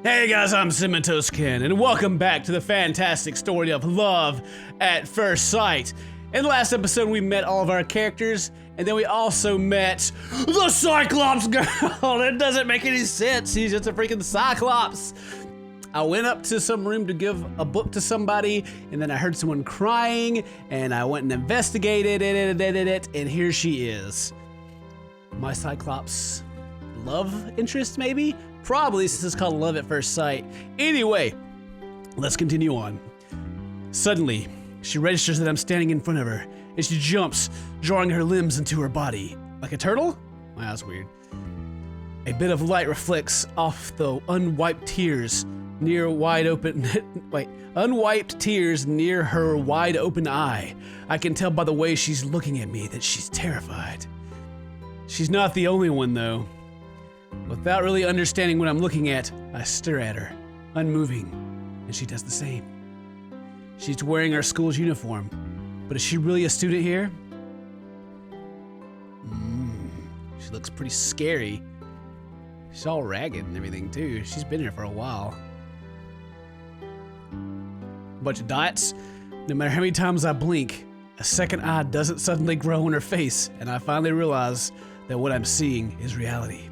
Hey guys, I'm CinnamonToastKen, and welcome back to the fantastic story of love at first sight. In the last episode, we met all of our characters, and then we also met the Cyclops girl. It doesn't make any sense. She's just a freaking Cyclops. I went up to some room to give a book to somebody, and then I heard someone crying, and I went and investigated it, and here she is. My Cyclops love interest, maybe? Probably, since it's called Love at First Sight. Anyway, let's continue on. Suddenly, she registers that I'm standing in front of her, and she jumps, drawing her limbs into her body. Like a turtle? Wow, that's weird. A bit of light reflects off the unwiped tears near unwiped tears near her wide open eye. I can tell by the way she's looking at me that she's terrified. She's not the only one, though. Without really understanding what I'm looking at, I stare at her, unmoving, and she does the same. She's wearing our school's uniform, but is she really a student here? She looks pretty scary. She's all ragged and everything too. She's been here for a while. Bunch of dots. No matter how many times I blink, a second eye doesn't suddenly grow on her face, and I finally realize that what I'm seeing is reality.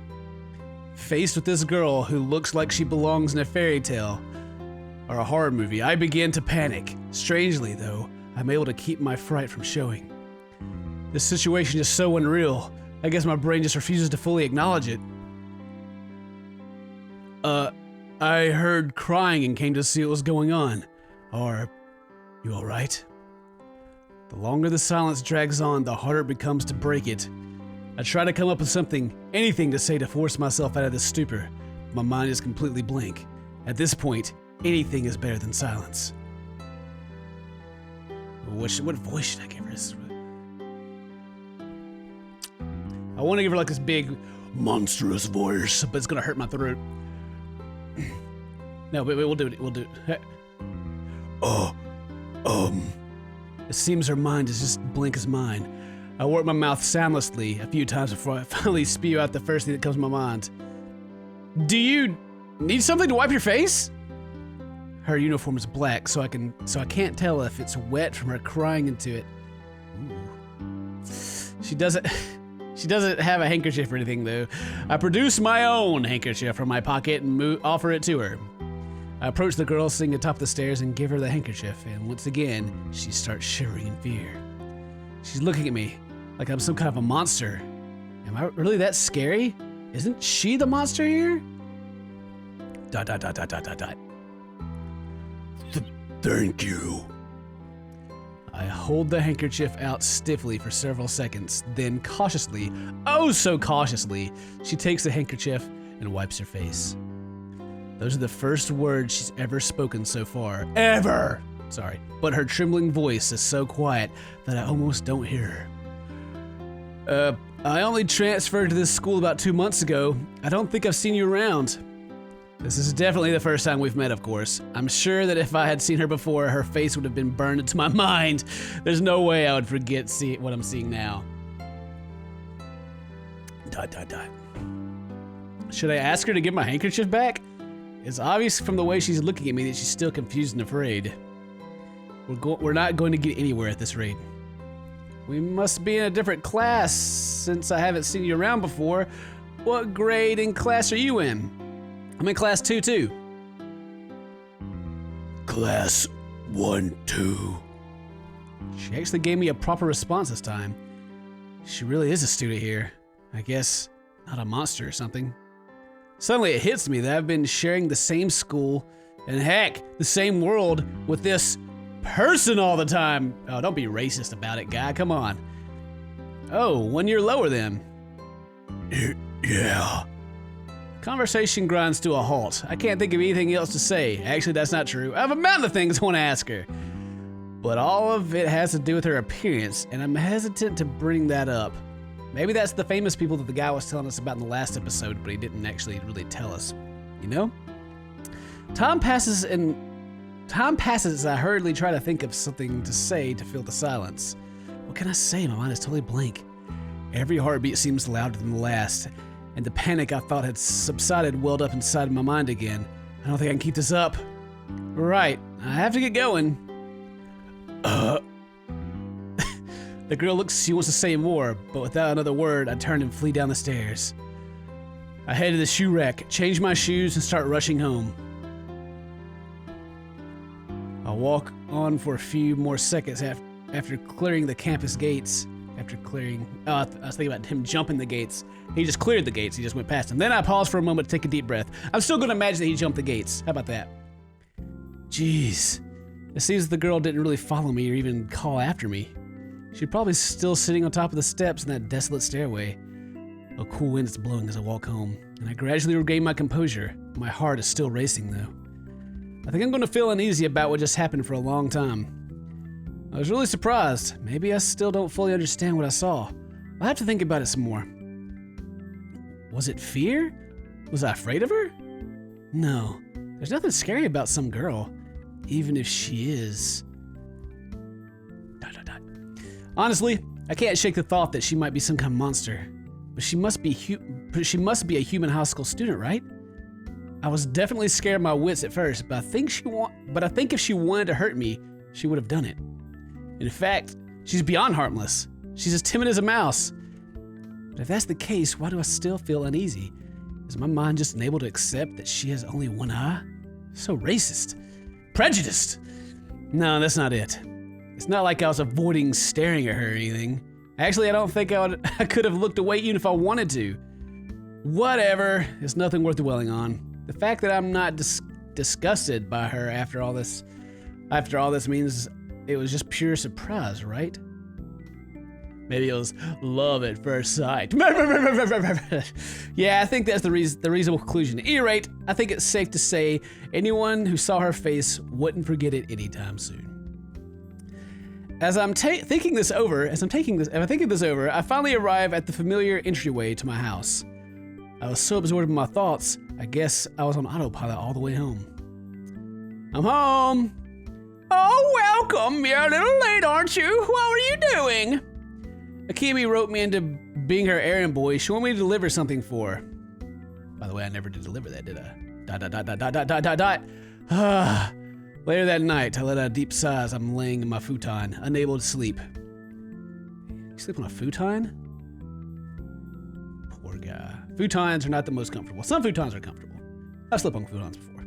Faced with this girl who looks like she belongs in a fairy tale or a horror movie, I begin to panic. Strangely, though, I'm able to keep my fright from showing. This situation is so unreal, I guess my brain just refuses to fully acknowledge it. I heard crying and came to see what was going on. Are you alright? The longer the silence drags on, the harder it becomes to break it. I try to come up with something, anything to say to force myself out of this stupor. My mind is completely blank. At this point, anything is better than silence. What voice should I give her? I want to give her like this big, monstrous voice, but it's gonna hurt my throat. No, wait, we'll do it. We'll do it. It seems her mind is just blank as mine. I work my mouth soundlessly a few times before I finally spew out the first thing that comes to my mind. Do you need something to wipe your face? Her uniform is black, so I can't tell if it's wet from her crying into it. Ooh. She doesn't have a handkerchief or anything though. I produce my own handkerchief from my pocket and offer it to her. I approach the girl sitting atop the stairs and give her the handkerchief, and once again, she starts shivering in fear. She's looking at me like I'm some kind of a monster. Am I really that scary? Isn't she the monster here? ... Thank you. I hold the handkerchief out stiffly for several seconds, then cautiously, oh so cautiously, she takes the handkerchief and wipes her face. Those are the first words she's ever spoken so far. Ever! Sorry, but her trembling voice is so quiet that I almost don't hear her. I only transferred to this school about 2 months ago. I don't think I've seen you around. This is definitely the first time we've met, of course. I'm sure that if I had seen her before, her face would have been burned into my mind. There's no way I would forget what I'm seeing now. ... Should I ask her to give my handkerchief back? It's obvious from the way she's looking at me that she's still confused and afraid. We're not going to get anywhere at this rate. We must be in a different class since I haven't seen you around before. What grade in class are you in? I'm in class 2 too. Class 1-2. She actually gave me a proper response this time. She really is a student here. I guess not a monster or something. Suddenly it hits me that I've been sharing the same school and heck, the same world with this person all the time. Oh, don't be racist about it, guy. Come on. Oh, 1 year lower then. Yeah. Conversation grinds to a halt. I can't think of anything else to say. Actually, that's not true. I have a mountain of things I want to ask her. But all of it has to do with her appearance, and I'm hesitant to bring that up. Maybe that's the famous people that the guy was telling us about in the last episode, but he didn't actually really tell us. You know? Time passes as I hurriedly try to think of something to say to fill the silence. What can I say? My mind is totally blank. Every heartbeat seems louder than the last, and the panic I thought had subsided welled up inside my mind again. I don't think I can keep this up. Right, I have to get going. The girl looks she wants to say more, but without another word, I turn and flee down the stairs. I head to the shoe rack, change my shoes, and start rushing home. I walk on for a few more seconds after clearing the campus gates. I was thinking about him jumping the gates. He just cleared the gates. He just went past them. Then I pause for a moment to take a deep breath. I'm still going to imagine that he jumped the gates. How about that? Jeez. It seems the girl didn't really follow me or even call after me. She's probably still sitting on top of the steps in that desolate stairway. A cool wind is blowing as I walk home, and I gradually regain my composure. My heart is still racing, though. I think I'm going to feel uneasy about what just happened for a long time. I was really surprised. Maybe I still don't fully understand what I saw. I'll have to think about it some more. Was it fear? Was I afraid of her? No. There's nothing scary about some girl, even if she is. ... Honestly, I can't shake the thought that she might be some kind of monster. But she must be a human high school student, right? I was definitely scared of my wits at first, but I think if she wanted to hurt me, she would have done it. In fact, she's beyond harmless. She's as timid as a mouse. But if that's the case, why do I still feel uneasy? Is my mind just unable to accept that she has only one eye? So racist. Prejudiced. No, that's not it. It's not like I was avoiding staring at her or anything. Actually, I don't think I could have looked away even if I wanted to. Whatever. It's nothing worth dwelling on. The fact that I'm not disgusted by her after all this means it was just pure surprise, right? Maybe it was love at first sight. Yeah, I think that's the reasonable conclusion. At any rate, I think it's safe to say anyone who saw her face wouldn't forget it anytime soon. As I'm thinking this over, I finally arrive at the familiar entryway to my house. I was so absorbed in my thoughts, I guess I was on autopilot all the way home. I'm home. Oh, welcome. You're a little late, aren't you? What were you doing? Akemi wrote me into being her errand boy. She wanted me to deliver something for her. By the way, I never did deliver that, did I? Later that night, I let out a deep sigh as I'm laying in my futon, unable to sleep. You sleep on a futon? Poor guy. Futons are not the most comfortable. Some futons are comfortable. I've slept on futons before.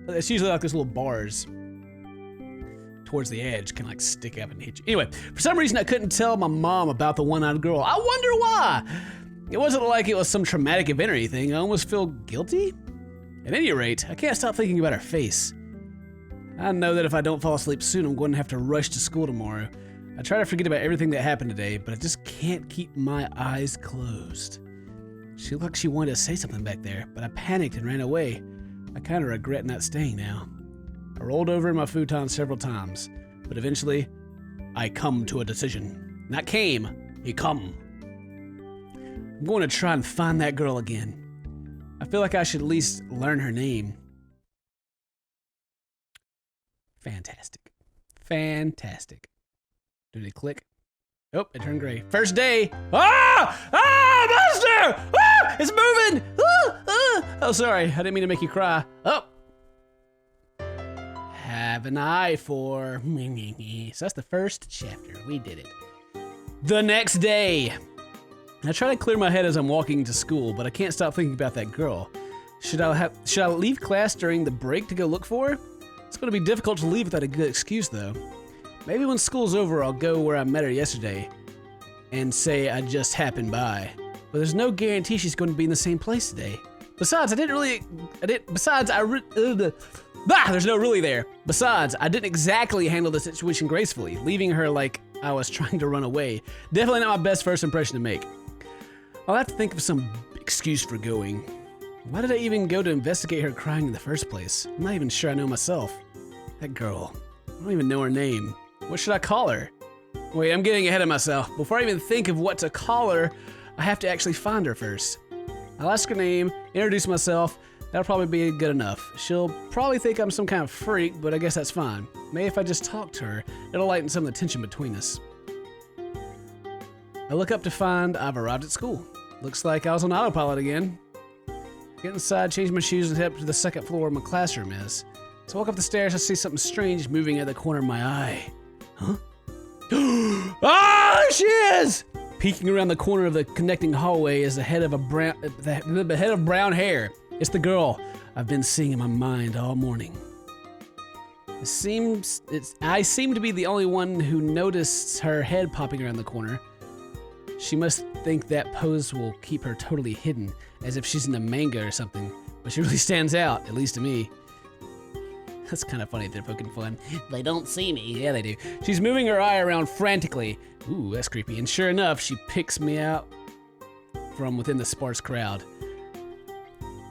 But it's usually like those little bars towards the edge can like stick up and hit you. Anyway, for some reason I couldn't tell my mom about the one-eyed girl. I wonder why. It wasn't like it was some traumatic event or anything. I almost feel guilty. At any rate, I can't stop thinking about her face. I know that if I don't fall asleep soon, I'm going to have to rush to school tomorrow. I try to forget about everything that happened today, but I just can't keep my eyes closed. She looked like she wanted to say something back there, but I panicked and ran away. I kind of regret not staying now. I rolled over in my futon several times, but eventually, I come to a decision. Not came, he come. I'm going to try and find that girl again. I feel like I should at least learn her name. Fantastic. Fantastic. Did it click? Oh, it turned gray. First day. Ah! Ah, monster! Ah! It's moving! Ah! Ah! Oh, sorry. I didn't mean to make you cry. Oh. Have an eye for me. So that's the first chapter. We did it. The next day. I try to clear my head as I'm walking to school, but I can't stop thinking about that girl. Should I leave class during the break to go look for her? It's going to be difficult to leave without a good excuse, though. Maybe when school's over, I'll go where I met her yesterday and say I just happened by. But there's no guarantee she's going to be in the same place today. Besides, there's no really there. Besides, I didn't exactly handle the situation gracefully, leaving her like I was trying to run away. Definitely not my best first impression to make. I'll have to think of some excuse for going. Why did I even go to investigate her crying in the first place? I'm not even sure I know myself. That girl. I don't even know her name. What should I call her? Wait, I'm getting ahead of myself. Before I even think of what to call her, I have to actually find her first. I'll ask her name, introduce myself. That'll probably be good enough. She'll probably think I'm some kind of freak, but I guess that's fine. Maybe if I just talk to her, it'll lighten some of the tension between us. I look up to find I've arrived at school. Looks like I was on autopilot again. Get inside, change my shoes, and head up to the second floor where my classroom is. So I walk up the stairs, I see something strange moving at the corner of my eye. Huh? Ah, she is! Peeking around the corner of the connecting hallway is the head of brown hair. It's the girl I've been seeing in my mind all morning. I seem to be the only one who noticed her head popping around the corner. She must think that pose will keep her totally hidden, as if she's in a manga or something. But she really stands out, at least to me. That's kind of funny, they're poking fun. They don't see me. Yeah, they do. She's moving her eye around frantically. Ooh, that's creepy. And sure enough, she picks me out from within the sparse crowd.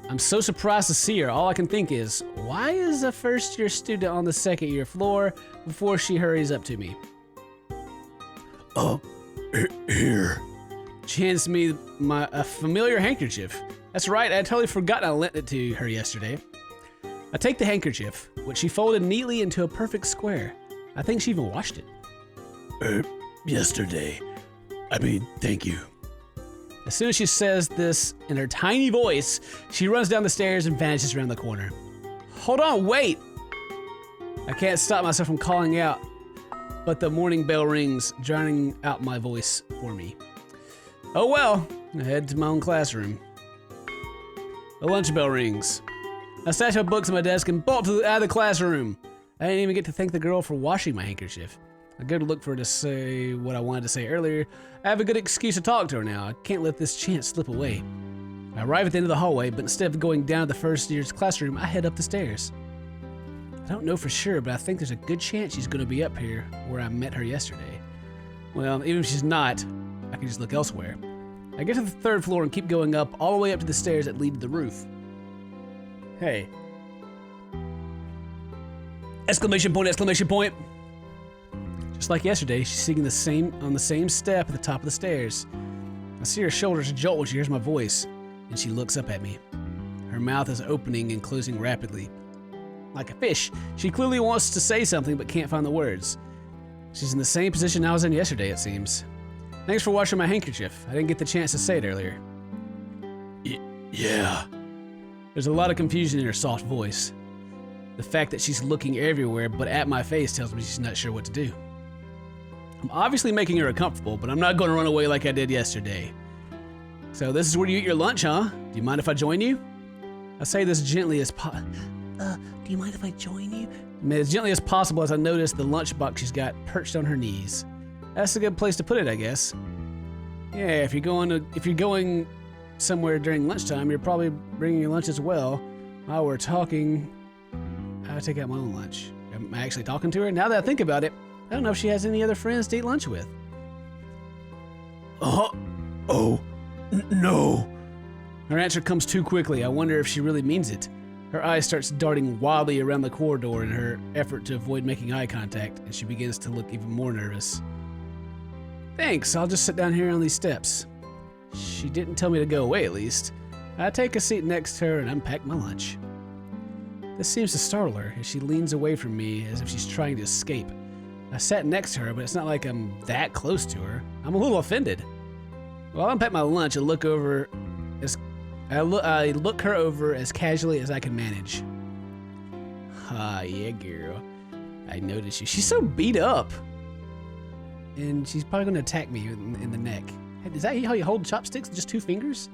I'm so surprised to see her. All I can think is, why is a first-year student on the second-year floor before she hurries up to me? Here. She hands me a familiar handkerchief. That's right, I had totally forgotten I lent it to her yesterday. I take the handkerchief, which she folded neatly into a perfect square. I think she even washed it. Yesterday. Thank you. As soon as she says this in her tiny voice, she runs down the stairs and vanishes around the corner. Hold on, wait! I can't stop myself from calling out, but the morning bell rings, drowning out my voice for me. Oh well, I head to my own classroom. The lunch bell rings. I stash my books on my desk and bolt out of the classroom. I didn't even get to thank the girl for washing my handkerchief. I go to look for her to say what I wanted to say earlier. I have a good excuse to talk to her now. I can't let this chance slip away. I arrive at the end of the hallway, but instead of going down to the first year's classroom, I head up the stairs. I don't know for sure, but I think there's a good chance she's going to be up here where I met her yesterday. Well, even if she's not, I can just look elsewhere. I get to the third floor and keep going up all the way up to the stairs that lead to the roof. Hey. Exclamation point, exclamation point. Just like yesterday, she's sitting on the same step at the top of the stairs. I see her shoulders jolt when she hears my voice, and she looks up at me. Her mouth is opening and closing rapidly. Like a fish, she clearly wants to say something but can't find the words. She's in the same position I was in yesterday, it seems. Thanks for washing my handkerchief. I didn't get the chance to say it earlier. Yeah. There's a lot of confusion in her soft voice. The fact that she's looking everywhere but at my face tells me she's not sure what to do. I'm obviously making her uncomfortable, but I'm not going to run away like I did yesterday. So this is where you eat your lunch, huh? Do you mind if I join you? I say this gently as do you mind if I join you? As gently as possible as I notice the lunchbox she's got perched on her knees. That's a good place to put it, I guess. Yeah, if you're going somewhere during lunchtime, you're probably bringing your lunch as well. While we're talking, I take out my own lunch. Am I actually talking to her? Now that I think about it, I don't know if she has any other friends to eat lunch with. No. Her answer comes too quickly. I wonder if she really means it. Her eye starts darting wildly around the corridor in her effort to avoid making eye contact, and she begins to look even more nervous. Thanks, I'll just sit down here on these steps. She didn't tell me to go away, at least. I take a seat next to her and unpack my lunch. This seems to startle her as she leans away from me as if she's trying to escape. I sat next to her, but it's not like I'm that close to her. I'm a little offended. While I unpack my lunch and look her over as casually as I can manage. Ah, yeah, girl. I noticed you. She's so beat up. And she's probably going to attack me in the neck. Is that how you hold chopsticks? Just 2 fingers?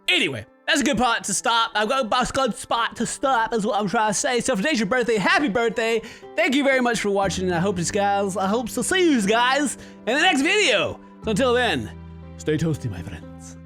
Anyway, that's a good part to stop. I've got a good spot to stop is what I'm trying to say. So if today's your birthday, happy birthday. Thank you very much for watching. And I hope to see you guys in the next video. So until then, stay toasty, my friend.